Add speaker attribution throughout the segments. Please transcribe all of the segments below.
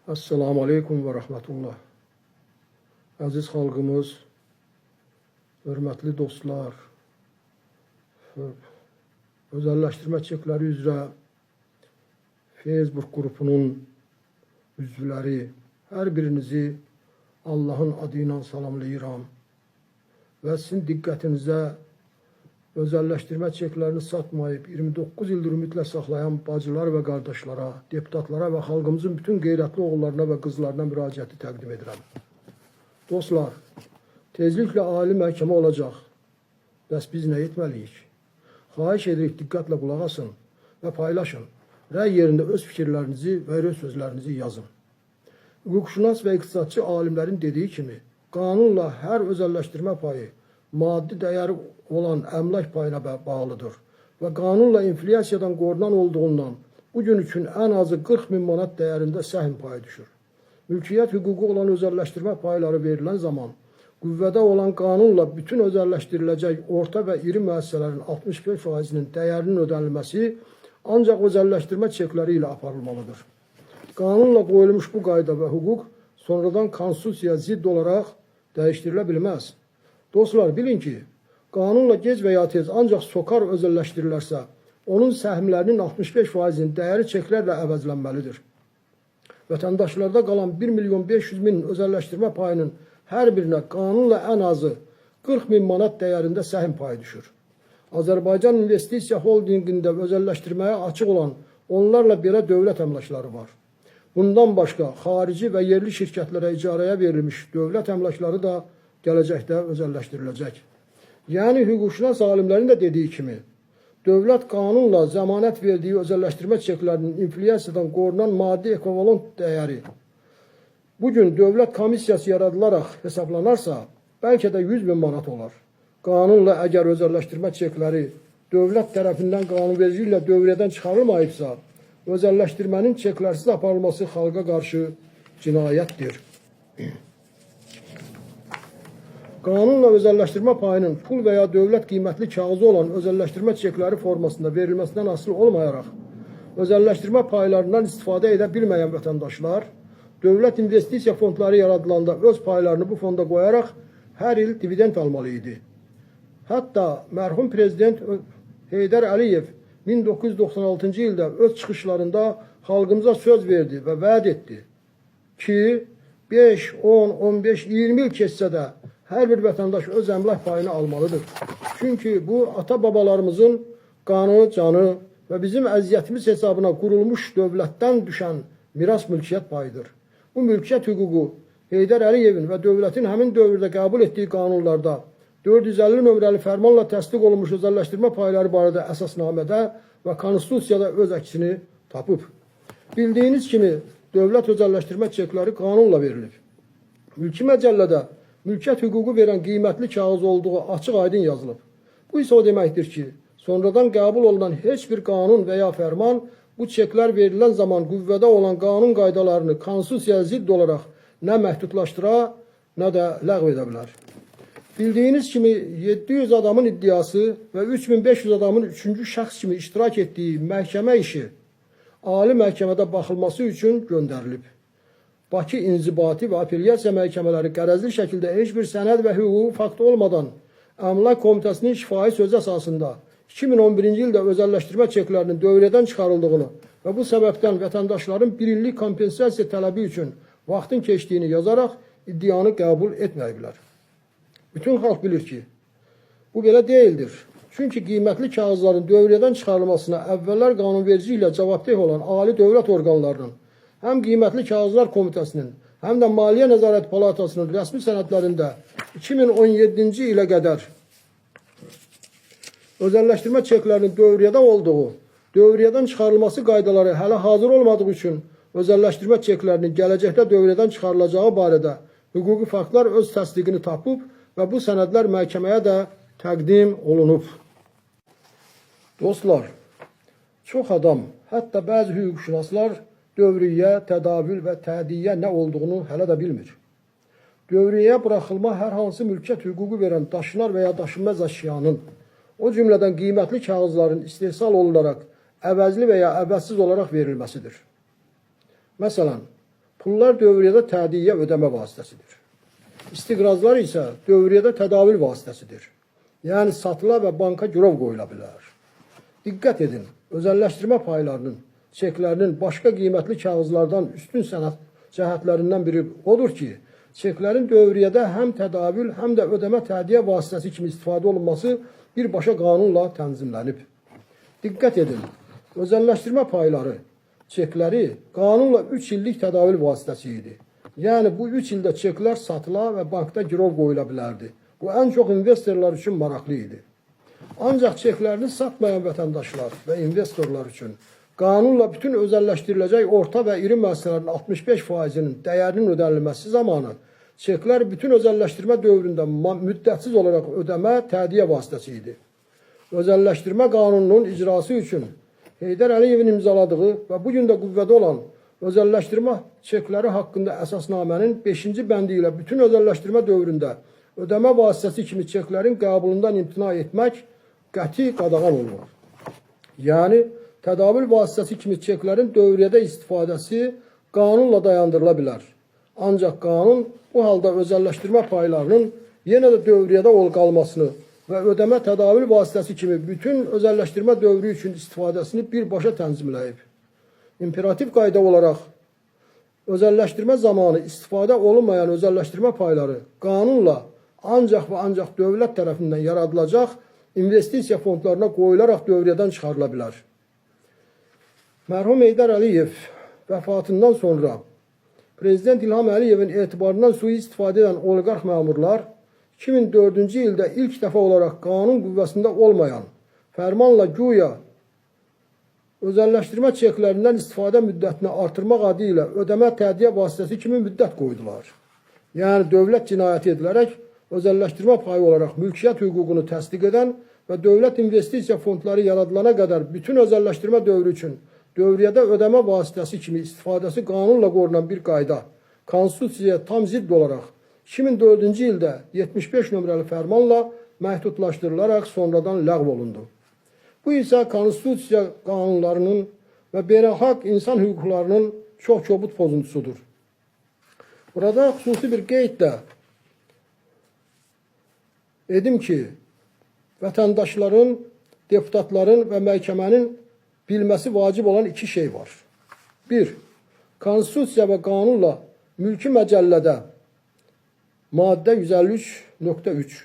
Speaker 1: Esselamu Aleyküm ve Rahmetullah. Aziz xalqımız, hörmətli dostlar, özəlləşdirmə çekləri üzrə Facebook qrupunun üzvləri, hər birinizi Allahın adı ilə salamlayıram və sizin diqqətinizə özəlləşdirmə çeklərini satmayıb 29 ildir ümidlə saxlayan bacılar və qardaşlara, deputatlara və xalqımızın bütün qeyrətli oğullarına və qızlarına müraciəti təqdim edirəm. Dostlar, tezliklə ali məhkəmə olacaq. Bəs biz nə etməliyik? Xahiş edirik, diqqətlə qulaq asın və paylaşın. Rəy yerində öz fikirlərinizi və öz sözlərinizi yazın. Hüquqşünas və iqtisadçı alimlərin dediyi kimi, qanunla hər özəlləşdirmə payı maddi dəyəri olan əmlak payına bağlıdır və qanunla inflyasiyadan qorunan olduğundan bugün üçün ən azı 40 min manat dəyərində səhm payı düşür. Mülkiyyət hüququ olan özəlləşdirmə payları verilən zaman qüvvədə olan qanunla bütün özəlləşdiriləcək orta və iri müəssisələrin 65%-nin dəyərinin ödənilməsi ancaq özəlləşdirmə çekləri ilə aparılmalıdır. Qanunla qoyulmuş bu qayda və hüquq sonradan konstitusiyaya zidd olaraq dəyişdirilə bilməz. Dostlar, bilin ki, qanunla gec və ya tez ancaq sokar özəlləşdirilərsə, onun səhmlərinin 65%-nin dəyəri çeklərlə əvəzlənməlidir. Vətəndaşlarda qalan 1.500.000 özəlləşdirmə payının hər birinə qanunla ən azı 40 min manat dəyərində səhm payı düşür. Azərbaycan İnvestisiya Holdingində özəlləşdirməyə açıq olan onlarla belə dövlət əmlakları var. Bundan başqa, xarici və yerli şirkətlərə icarəyə verilmiş dövlət əmlakları da gələcəkdə özəlləşdiriləcək. Yəni, hüquqşünas alimlərin də dediyi kimi, dövlət qanunla zəmanət verdiyi özəlləşdirmə çeklərinin inflyasiyadan qorunan maddi ekvivalent dəyəri bugün dövlət komissiyası yaradılaraq hesablanarsa, bəlkə də 100 min manat olar. Qanunla əgər özəlləşdirmə çekləri dövlət tərəfindən qanunvericiliklə dövrədən çıxarılmayıbsa, özəlləşdirmənin çeklərsiz aparılması xalqa qarşı cinayətdir. Qanunla özəlləşdirmə payının pul və ya dövlət qiymətli kağızı olan özəlləşdirmə çekləri formasında verilməsindən asılı olmayaraq, özəlləşdirmə paylarından istifadə edə bilməyən vətəndaşlar, dövlət investisiya fondları yaradılanda öz paylarını bu fonda qoyaraq hər il dividend almalı idi. Hətta mərhum prezident Heydər Əliyev 1996-cı ildə öz çıxışlarında xalqımıza söz verdi və vəd etdi ki, 5, 10, 15, 20 il keçsə də hər bir vətəndaş öz əmlak payını almalıdır. Çünki bu, ata-babalarımızın qanı, canı və bizim əziyyətimiz hesabına qurulmuş dövlətdən düşən miras mülkiyyət payıdır. Bu mülkiyyət hüququ Heydər Əliyevin və dövlətin həmin dövrdə qəbul etdiyi qanunlarda 450 nömrəli fərmanla təsdiq olunmuş özəlləşdirmə payları barədə əsasnamədə və konstitusiyada öz əksini tapıb. Bildiyiniz kimi, dövlət özəlləşdirmə çekləri qanunla verilib. Mülki məcəllədə mülkiyyət hüququ verən qiymətli kağız olduğu açıq-aydın yazılıb. Bu isə o deməkdir ki, sonradan qəbul olunan heç bir qanun və ya fərman bu çeklər verilən zaman qüvvədə olan qanun qaydalarını konstitusiyaya zidd olaraq nə məhdudlaşdıra, nə də ləğv edə bilər. Bildiyiniz kimi 700 adamın iddiası və 3500 adamın 3-cü şəxs kimi iştirak etdiyi məhkəmə işi ali məhkəmədə baxılması üçün göndərilib. Bakı İnzibati və Apellyasiya məhkəmələri qərəzli şəkildə heç bir sənəd və hüquqi fakt olmadan Əmlak Komitəsinin şifahi sözü əsasında 2011-ci ildə özəlləşdirmə çeklərinin dövrədən çıxarıldığını və bu səbəbdən vətəndaşların bir illik kompensasiya tələbi üçün vaxtın keçdiyini yazaraq iddianı qəbul etməyiblər. Bütün xalq bilir ki, bu belə deyildir. Çünki qiymətli kağızların dövrədən çıxarılmasına əvvəllər qanunvericiliklə cavabdeh olan ali dövlət orqanlarının həm qiymətli kağızlar komitəsinin, həm də Maliyyə Nəzarət Palatasının rəsmi sənədlərində 2017-ci ilə qədər özəlləşdirmə çeklərinin dövriyədə olduğu, dövriyədən çıxarılması qaydaları hələ hazır olmadığı üçün özəlləşdirmə çeklərinin gələcəkdə dövriyədən çıxarılacağı barədə hüquqi faktlar öz təsdiqini tapıb və bu sənədlər məhkəməyə də təqdim olunub. Dostlar, çox adam, hətta bəzi hüquqşünaslar dövriyyə, tədavül və tədiyyə nə olduğunu hələ də bilmir. Dövriyyəyə buraxılma hər hansı mülkiyyət hüququ verən daşınar və ya daşınmaz əşyanın, o cümlədən qiymətli kağızların istehsal olunaraq əvəzli və ya əvəzsiz olaraq verilməsidir. Məsələn, Pullar dövriyyədə tədiyyə ödəmə vasitəsidir. İstiqrazlar isə dövriyyədə tədavül vasitəsidir. Yəni satıla və banka girov qoyula bilər. Diqqət edin, özəlləşdirmə paylarının, çeklərinin başqa qiymətli kağızlardan üstün sənət cəhətlərindən biri odur ki, çeklərin dövriyyədə həm tədavül, həm də ödəmə tədiyyə vasitəsi kimi istifadə olunması birbaşa qanunla tənzimlənib. Diqqət edin, özəlləşdirmə payları, çekləri qanunla 3 illik tədavül vasitəsi idi. Yəni bu 3 ildə çeklər satıla və bankda girov qoyula bilərdi. Bu ən çox investorlar üçün maraqlı idi. Ancaq çeklərini satmayan vətəndaşlar və investorlar üçün qanunla bütün özəlləşdiriləcək orta və iri müəssisələrin 65%-nin dəyərinin ödənilməsi zamanı çeklər bütün özəlləşdirmə dövründə müddətsiz olaraq ödəmə tədiyyə vasitəsi idi. Özəlləşdirmə qanununun icrası üçün Heydər Əliyevin imzaladığı və bugün də qüvvədə olan özəlləşdirmə çekləri haqqında əsasnamənin 5-ci bəndi ilə bütün özəlləşdirmə dövründə ödəmə vasitəsi kimi çeklərin qəbulundan imtina etmək qəti qadağan olunur. Yəni, tədavül vasitəsi kimi çeklərin dövriyyədə istifadəsi qanunla dayandırıla bilər. Ancaq qanun bu halda özəlləşdirmə paylarının yenə də dövriyyədə qalmasını və ödəmə tədavül vasitəsi kimi bütün özəlləşdirmə dövrü üçün istifadəsini birbaşa tənzimləyib. İmperativ qayda olaraq özəlləşdirmə zamanı istifadə olunmayan özəlləşdirmə payları qanunla ancaq və ancaq dövlət tərəfindən yaradılacaq investisiya fondlarına qoyularaq dövriyyədən çıxarıla bilər. Mərhum Heydər Əliyev vəfatından sonra Prezident İlham Əliyevin etibarından sui-istifadə edən oliqarx məmurlar 2004-cü ildə ilk dəfə olaraq qanun qüvvəsində olmayan fərmanla güya özəlləşdirmə çeklərindən istifadə müddətini artırmaq adı ilə ödəmə tədiyyə vasitəsi kimi müddət qoydular. Yəni dövlət cinayəti edilərək özəlləşdirmə payı olaraq mülkiyyət hüququnu təsdiq edən və dövlət investisiya fondları yaradılana qədər bütün özəlləşdirmə dövrü üçün dövriyyədə ödəmə vasitəsi kimi istifadəsi qanunla qorunan bir qayda konstitusiyaya tam zidd olaraq 2004-cü ildə 75 nömrəli fərmanla məhdudlaşdırılaraq sonradan ləğv olundu. Bu isə konstitusiya qanunlarının və beynəlxalq insan hüquqlarının çox kobud pozuntusudur. Burada xüsusi bir qeyd də edim ki, vətəndaşların, deputatların və məhkəmənin bilməsi vacib olan iki şey var. 1. Konstitusiya və qanunla mülki məcəllədə maddə 153.3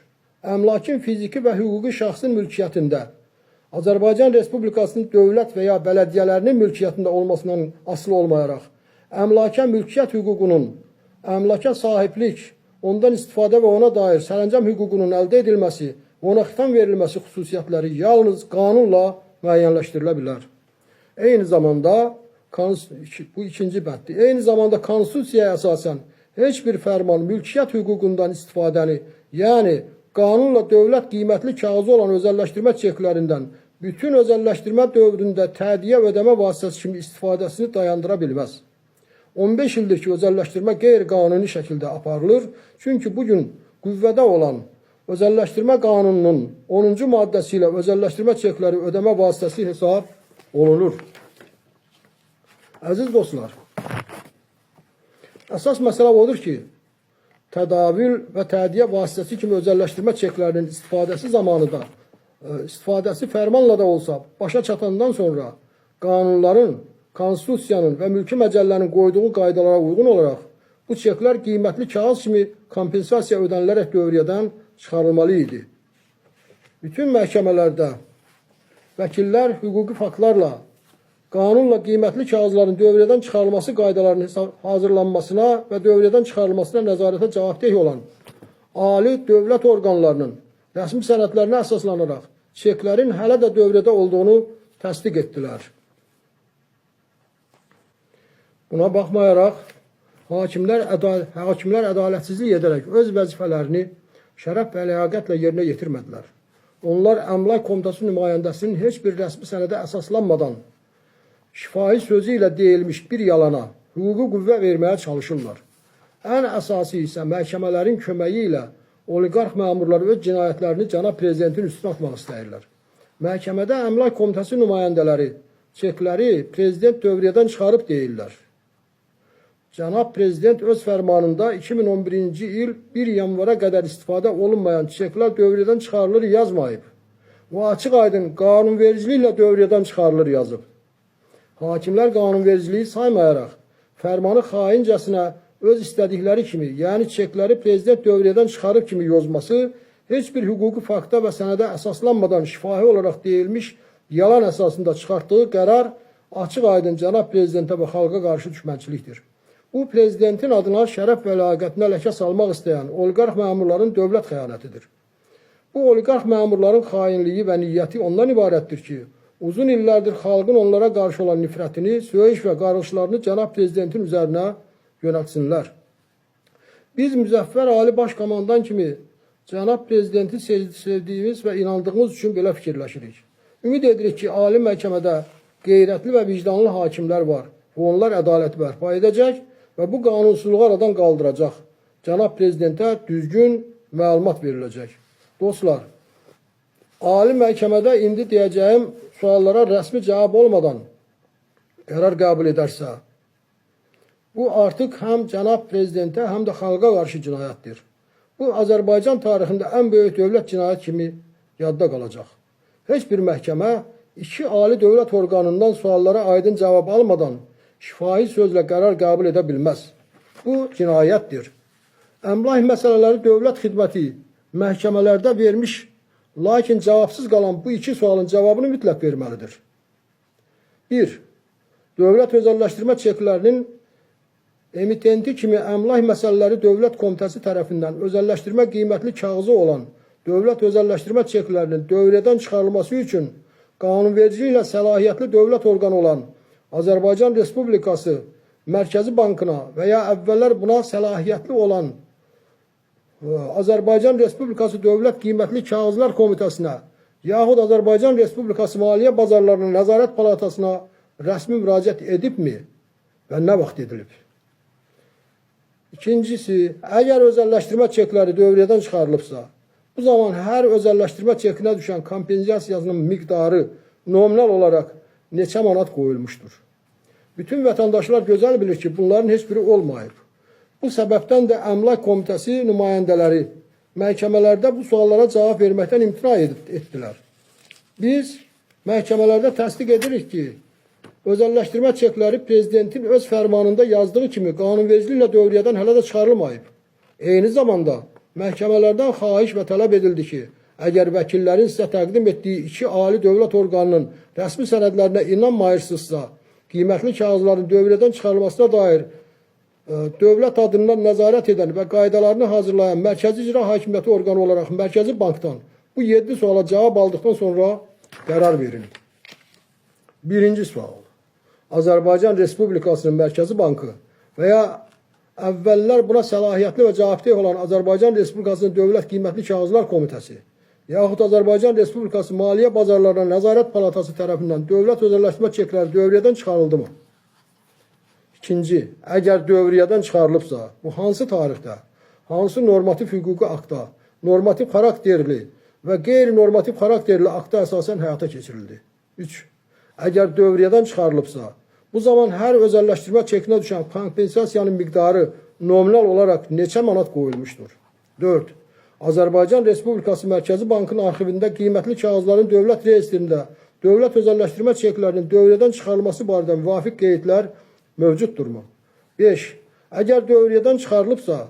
Speaker 1: əmlakın fiziki və hüquqi şəxsin mülkiyyətində Azərbaycan Respublikasının dövlət və ya bələdiyyələrinin mülkiyyətində olmasından asılı olmayaraq əmlaka mülkiyyət hüququnun, əmlaka sahiblik, ondan istifadə və ona dair sərəncam hüququnun əldə edilməsi və ona xitam verilməsi xüsusiyyətləri yalnız qanunla müəyyənləşdirilə bilər. Eyni zamanda, bu ikinci bənddir, eyni zamanda konstitusiyaya əsasən heç bir fərman mülkiyyət hüququndan istifadəni, yəni qanunla dövlət qiymətli kağızı olan özəlləşdirmə çeklərindən bütün özəlləşdirmə dövründə tədiyyə ödəmə vasitəsi kimi istifadəsini dayandıra bilməz. 15 ildir ki, özəlləşdirmə qeyri-qanuni şəkildə aparılır. Çünki bugün qüvvədə olan özəlləşdirmə qanununun 10-cu maddəsi ilə özəlləşdirmə çekləri ödəmə vasitəsi hesab olunur. Əziz dostlar, əsas məsələ odur ki, tədavül və tədiyyə vasitəsi kimi özəlləşdirmə çeklərinin istifadəsi zamanı da, istifadəsi fərmanla da olsa, başa çatandan sonra qanunların, konstitusiyanın və mülki məcəllənin qoyduğu qaydalara uyğun olaraq bu çeklər qiymətli kağız kimi kompensasiya ödənilərək dövriyyədən çıxarılmalı idi. Bütün məhkəmələrdə vəkillər hüquqi faktlarla, qanunla qiymətli kağızların dövriyyədən çıxarılması qaydalarının hazırlanmasına və dövriyyədən çıxarılmasına nəzarətə cavabdeh olan ali dövlət orqanlarının rəsmi sənədlərinə əsaslanaraq çeklərin hələ də dövriyyədə olduğunu təsdiq etdilər. Buna baxmayaraq, hakimlər ədalətsizlik edərək öz vəzifələrini şərəf və ləyaqətlə yerinə yetirmədilər. Onlar Əmlak Komitəsi nümayəndəsinin heç bir rəsmi sənədə əsaslanmadan şifahi sözü ilə deyilmiş bir yalana hüquqi qüvvə verməyə çalışırlar. Ən əsası isə məhkəmələrin köməyi ilə oliqarx məmurlar öz cinayətlərini cənab prezidentin üstünə atmaq istəyirlər. Məhkəmədə Əmlak Komitəsi nümayəndələri çekləri prezident dövriyyədən çıxarıb deyirlər. Cənab Prezident öz fərmanında 2011-ci il 1 yanvara qədər istifadə olunmayan çiçəklər dövriyədən çıxarılır yazmayıb. O açıq aydın qanunvericiliklə dövriyədən çıxarılır yazıb. Hakimlər qanunvericiliyi saymayaraq fərmanı xaincəsinə öz istədikləri kimi, yəni çiçəkləri Prezident dövriyədən çıxarıb kimi yozması heç bir hüquqi fakta və sənədə əsaslanmadan şifahi olaraq deyilmiş yalan əsasında çıxartdığı qərar açıq aydın Cənab Prezidentə və xalqa qarşı düşmənçilikdir. Bu, Prezidentin adına şərəf və ləyaqətinə ləkə salmaq istəyən oliqarx məmurların dövlət xəyanətidir. Bu, oliqarx məmurların xainliyi və niyyəti ondan ibarətdir ki, uzun illərdir xalqın onlara qarşı olan nifrətini, söyüş və qarğışlarını Cənab Prezidentin üzərinə yönəltsinlər. Biz müzəffər Ali Başkomandan kimi Cənab Prezidenti sevdiyimiz və inandığımız üçün belə fikirləşirik. Ümid edirik ki, ali məhkəmədə qeyrətli və vicdanlı hakimlər var və onlar ədaləti bərpa edəcək və bu qanunsuzluğu aradan qaldıracaq. Cənab Prezidentə düzgün məlumat veriləcək. Dostlar, ali məhkəmədə indi deyəcəyim suallara rəsmi cavab olmadan qərar qəbul edərsə, bu artıq həm Cənab Prezidentə, həm də xalqa qarşı cinayətdir. Bu, Azərbaycan tarixində ən böyük dövlət cinayət kimi yadda qalacaq. Heç bir məhkəmə iki ali dövlət orqanından suallara aydın cavab almadan şifahi sözlə qərar qəbul edə bilməz. Bu, cinayətdir. Əmlak məsələləri dövlət xidməti məhkəmələrdə vermiş, lakin cavabsız qalan bu iki sualın cavabını mütləq verməlidir. 1. Dövlət özəlləşdirmə çeklərinin emitenti kimi əmlak məsələləri dövlət komitəsi tərəfindən özəlləşdirmə qiymətli kağızı olan dövlət özəlləşdirmə çeklərinin dövriyədən çıxarılması üçün qanunvericiliklə səlahiyyətli dövlət orqanı olan Azərbaycan Respublikası Mərkəzi Bankına və ya əvvəllər buna səlahiyyətli olan Azərbaycan Respublikası Dövlət Qiymətli Kağızlar Komitəsinə yaxud Azərbaycan Respublikası Maliyyə Bazarlarının Nəzarət Palatasına rəsmi müraciət edibmi və nə vaxt edilib? İkincisi, əgər özəlləşdirmə çekləri dövriyədən çıxarılıbsa, bu zaman hər özəlləşdirmə çekinə düşən kompensasiyasının miqdarı nominal olaraq neçə manat qoyulmuşdur? Bütün vətəndaşlar gözəl bilir ki, bunların heç biri olmayıb. Bu səbəbdən də Əmlak Komitəsi nümayəndələri məhkəmələrdə bu suallara cavab verməkdən imtina etdilər. Biz məhkəmələrdə təsdiq edirik ki, özəlləşdirmə çekləri Prezidentin öz fərmanında yazdığı kimi qanunvericiliklə dövriyədən hələ də çıxarılmayıb. Eyni zamanda məhkəmələrdən xahiş və tələb edildi ki, əgər vəkillərin sizə təqdim etdiyi iki ali dövlət orqanının rəsmi sənədlərinə inanmayırsınızsa, qiymətli kağızların dövriyədən çıxarılmasına dair dövlət adından nəzarət edən və qaydalarını hazırlayan Mərkəzi İcra Hakimiyyəti orqanı olaraq Mərkəzi Bankdan bu 7 suala cavab aldıqdan sonra qərar verin. Birinci sual. Azərbaycan Respublikasının Mərkəzi Bankı və ya əvvəllər buna səlahiyyətli və cavabdeh olan Azərbaycan Respublikasının Dövlət Qiymətli Kağızlar Komitəsi yaxud Azərbaycan Respublikası Maliyyə Bazarlarına Nəzarət Palatası tərəfindən dövlət özəlləşdirmə çekləri dövriyədən çıxarıldı mı? İkinci, əgər dövriyədən çıxarılıbsa, bu hansı tarixdə, hansı normativ hüquqi akta, normativ xarakterli və qeyri-normativ xarakterli akta əsasən həyata keçirildi? 3. Əgər dövriyədən çıxarılıbsa, bu zaman hər özəlləşdirmə çekinə düşən kompensasiyanın miqdarı nominal olaraq neçə manat qoyulmuşdur? 4. Azərbaycan Respublikası Mərkəzi Bankının arxivində qiymətli kağızların dövlət reyestrində dövlət özəlləşdirmə çeklərinin dövriyədən çıxarılması barədə müvafiq qeydlər mövcuddurmu? 5. Əgər dövriyədən çıxarılıbsa,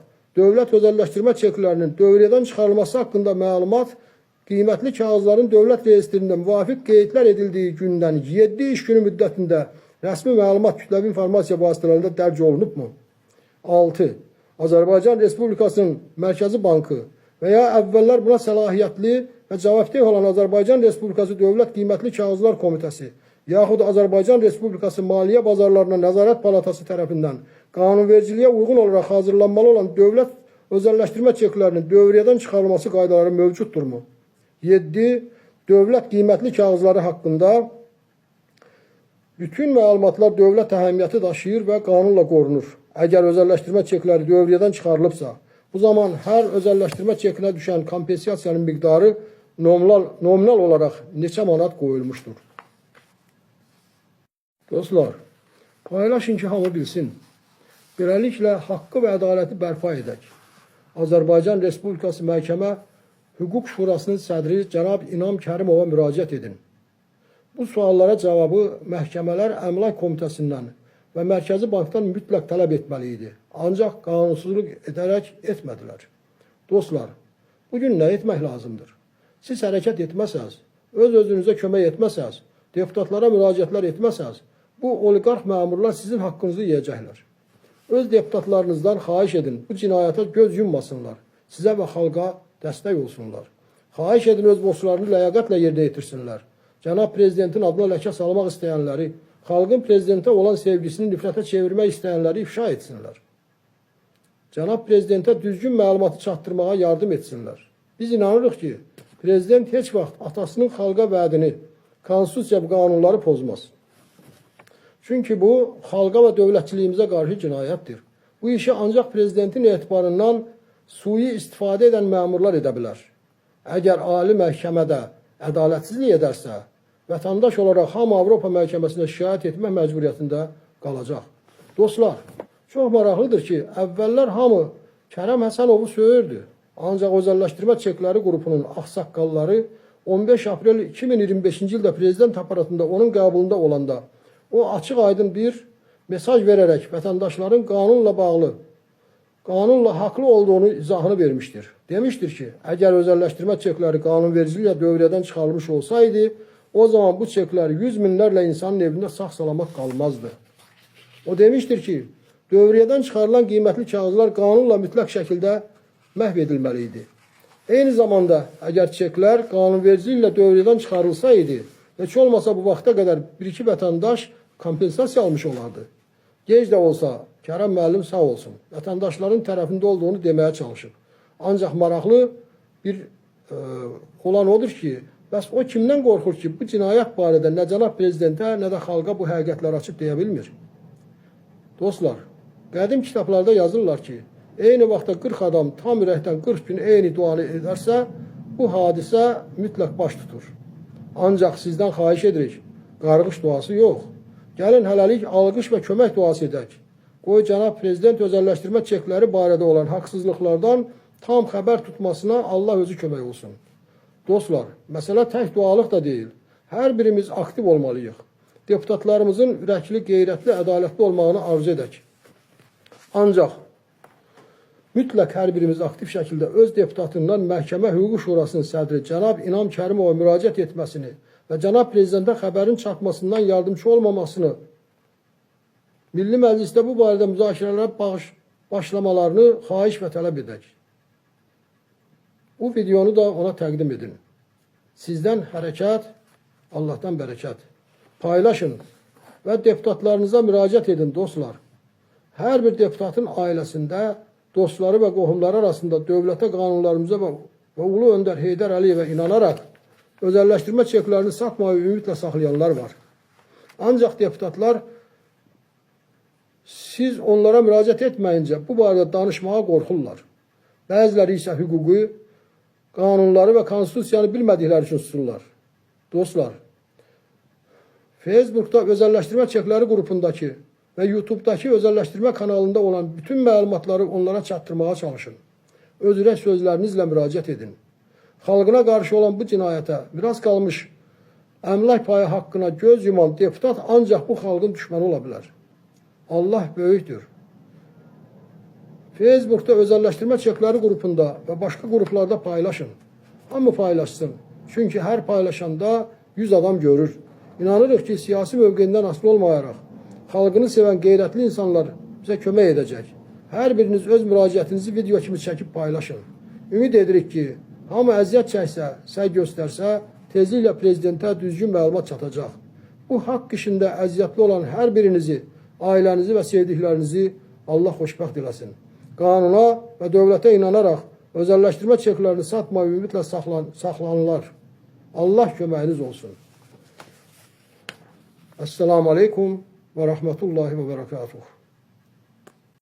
Speaker 1: dövlət özəlləşdirmə çeklərinin dövriyədən çıxarılması haqqında məlumat qiymətli kağızların dövlət reyestrində müvafiq qeydlər edildiyi gündən 7 iş günü müddətində rəsmi məlumat kütləvi informasiya vasitələrində dərc olunubmu? 6. Azərbaycan Respublikasının Mərkəzi Bankı və ya əvvəllər buna səlahiyyətli və cavabdeh olan Azərbaycan Respublikası Dövlət Qiymətli Kağızlar Komitəsi yaxud Azərbaycan Respublikası Maliyyə Bazarlarına Nəzarət Palatası tərəfindən qanunvericiliyə uyğun olaraq hazırlanmalı olan dövlət özəlləşdirmə çeklərinin dövriyədən çıxarılması qaydaları mövcuddurmu? 7. Dövlət qiymətli kağızları haqqında bütün məlumatlar dövlət əhəmiyyəti daşıyır və qanunla qorunur. Əgər özəlləşdirmə çekləri dövriyədən çıxarılıbsa, bu zaman hər özəlləşdirmə çekinə düşən kompensasiyanın miqdarı nominal olaraq neçə manat qoyulmuşdur? Dostlar, paylaşın ki, hamı bilsin. Beləliklə, haqqı və ədaləti bərpa edək. Azərbaycan Respublikası Məhkəmə Hüquq Şurasının sədri cənab İnam Kərimova müraciət edin. Bu suallara cavabı məhkəmələr Əmlak Komitəsindən və Mərkəzi Bankdan mütləq tələb etməli idi. Ancaq qanunsuzluq edərək etmədilər. Dostlar, bugün nə etmək lazımdır? Siz hərəkət etməsəz, öz-özünüzə kömək etməsəz, deputatlara müraciətlər etməsəz, bu oliqarx məmurlar sizin haqqınızı yiyəcəklər. Öz deputatlarınızdan xahiş edin, bu cinayətə göz yummasınlar, sizə və xalqa dəstək olsunlar. Xahiş edin, öz borclarını ləyaqətlə yerinə yetirsinlər. Cənab Prezidentin adına ləkə salmaq istəyənləri, xalqın prezidentə olan sevgisini nifrətə çevirmək istəyənləri ifşa etsinlər. Cənab Prezidentə düzgün məlumatı çatdırmağa yardım etsinlər. Biz inanırıq ki, Prezident heç vaxt atasının xalqa vədini, konstitusiya və qanunları pozmaz. Çünki bu, xalqa və dövlətçiliyimizə qarşı cinayətdir. Bu işi ancaq Prezidentin etibarından sui istifadə edən məmurlar edə bilər. Əgər ali məhkəmədə ədalətsizlik edərsə, vətəndaş olaraq hamı Avropa məhkəməsinə şikayət etmək məcburiyyətində qalacaq. Dostlar, çox maraqlıdır ki, əvvəllər hamı Kərəm Həsənovu söyürdü. Ancaq özəlləşdirmə çekləri qrupunun ağsaqqalları 15 aprel 2025-ci ildə prezident aparatında onun qəbulunda olanda o açıq aydın bir mesaj verərək vətəndaşların qanunla bağlı, qanunla haqlı olduğunu izahını vermişdir. Demişdir ki, əgər özəlləşdirmə çekləri qanunvericiliklə dövrədən çıxarılmış olsaydı, o zaman bu çeklər 100 minlərlə insanın evində sağ-salamat qalmazdı. O demişdir ki, dövrədən çıxarılan qiymətli kağızlar qanunla mütləq şəkildə məhv edilməli idi. Eyni zamanda, əgər çeklər qanunvericiliklə dövrədən çıxarılsaydı, heç olmasa bu vaxta qədər bir-iki vətəndaş kompensasiya almış olardı. Gec də olsa, Kərəm müəllim sağ olsun, vətəndaşların tərəfində olduğunu deməyə çalışıb. Ancaq maraqlı bir olan odur ki, bəs o kimdən qorxur ki, bu cinayət barədə nə cənab prezidentə, nə də xalqa bu həqiqətləri açıb deyə bilmir? Dostlar, qədim kitablarda yazırlar ki, eyni vaxtda 40 adam tam ürəkdən 40 gün eyni duanı edərsə, bu hadisə mütləq baş tutur. Ancaq sizdən xahiş edirik, qarğış duası yox. Gəlin hələlik alqış və kömək duası edək. Qoy cənab prezident özəlləşdirmə çekləri barədə olan haqsızlıqlardan tam xəbər tutmasına Allah özü kömək olsun. Dostlar, məsələ tək dualıq da deyil. Hər birimiz aktiv olmalıyıq. Deputatlarımızın ürəkli, qeyrətli, ədalətli olmağını arzu edək. Ancaq mütləq hər birimiz aktiv şəkildə öz deputatından Məhkəmə Hüquq Şurasının sədri cənab İnam Kərimova müraciət etməsini və cənab prezidentə xəbərin çatmasından yardımcı olmamasını, Milli Məclisdə bu barədə müzakirələrə başlamalarını xahiş və tələb edək. Bu videonu da ona təqdim edin. Sizdən hərəkət, Allahdan bərəkət. Paylaşın və deputatlarınıza müraciət edin, dostlar. Hər bir deputatın ailəsində, dostları və qohumları arasında dövlətə, qanunlarımıza və Ulu Öndər Heydər Əliyevə inanaraq özəlləşdirmə çeklərini satmayı ümidlə saxlayanlar var. Ancaq deputatlar siz onlara müraciət etməyincə bu barədə danışmağa qorxurlar. Bəziləri isə hüququ, qanunları və konstitusiyanı bilmədikləri üçün susurlar. Dostlar, Facebookda özəlləşdirmə çekləri qrupundakı və YouTube'dakı özəlləşdirmə kanalında olan bütün məlumatları onlara çatdırmağa çalışın. Öz ürək sözlərinizlə müraciət edin. Xalqına qarşı olan bu cinayətə biraz qalmış əmlak payı haqqına göz yuman deputat ancaq bu xalqın düşmanı ola bilər. Allah böyükdür. Facebookda özəlləşdirmə çekləri qrupunda və başqa qruplarda paylaşın. Hamı paylaşsın. Çünki hər paylaşanda 100 adam görür. İnanırıq ki, siyasi mövqeyindən asılı olmayaraq, xalqını sevən qeyrətli insanlar bizə kömək edəcək. Hər biriniz öz müraciətinizi video kimi çəkib paylaşın. Ümid edirik ki, hamı əziyyət çəksə, səy göstərsə, tezliklə prezidentə düzgün məlumat çatacaq. Bu haqq işində əziyyətli olan hər birinizi, ailənizi və sevdiklərinizi Allah xoşbəxt eləsin. Qanuna və dövlətə inanaraq özəlləşdirmə çeklərini satmayı ümidlə saxlanırlar. Allah köməyiniz olsun. Esselamu Aleyküm və Rəhmətullahi və Bərəkatuhu.